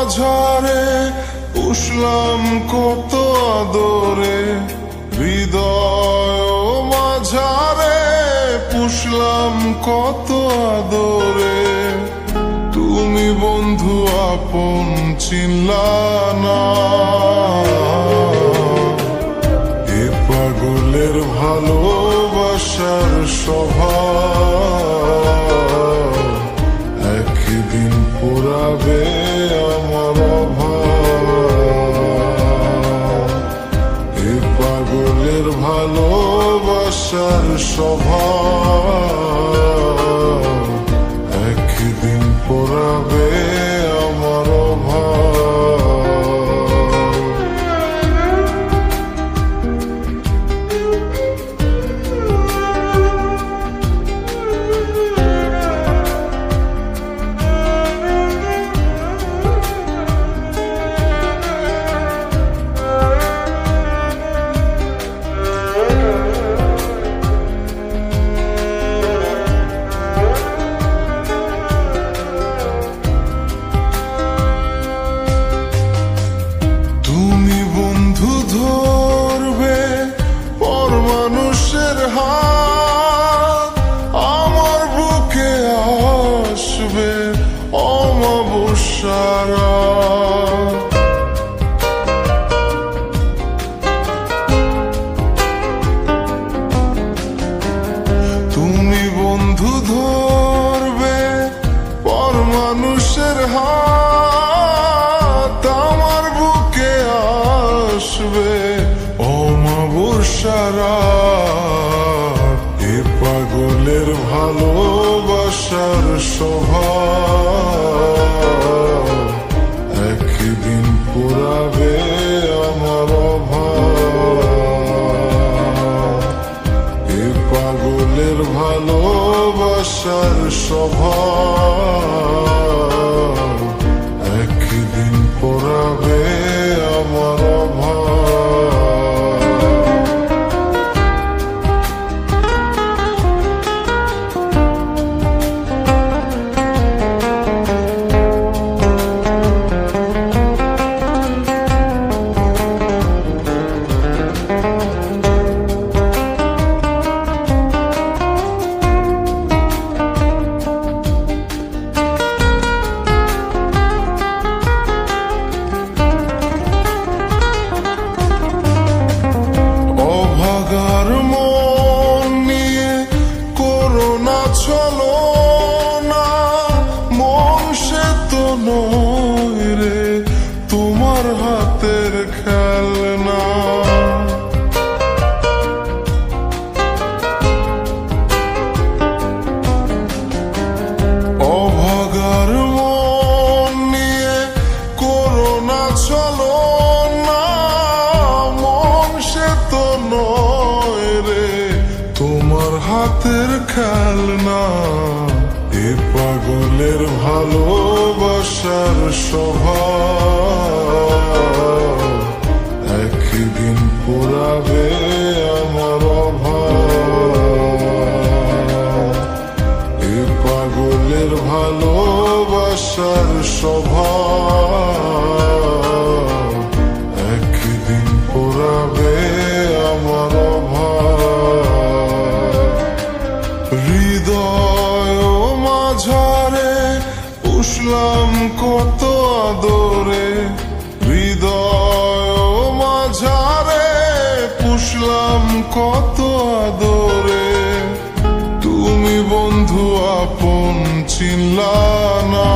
মাঝারে পুষলাম কত আদরে, হৃদয় মাঝারে পুষলাম কত আদরে। তুমি বন্ধু আপন চিনলা না, এ পাগলের ভালোবাসার স্বভাব একদিন পুরাবে আমার অভাব। এ পাগলের ভালোবাসার স্বভাব একদিন পুরাবে আমার অভাব। তুমি বন্ধু ধরবে পর মানুষের হাত, আমার বুকে আসবে অমাবস্যার রাত। এ পাগলের ভালোবাসার স্বভাব একদিন পুরাবে আমার অভাব। এ পাগলের ভালোবাসার স্বভাব একদিন পুরাবে আমার অভাব। তোমার হাতের খেলনা অভাগার মন নিয়ে করো না ছলনা, মন সে তো নয় রে তোমার হাতের খেলনা। এ পাগলের ভালোবাসার স্বভাব একদিন পুরাবে আমার অভাব। এ পাগলের ভালোবাসার স্বভাব একদিন পুরাবে আমার অভাব। হৃদয় মাঝারে পুষলাম কত আদরে, হৃদয় মাঝারে পুষলাম কত আদরে। তুমি বন্ধু আপন চিনলা না।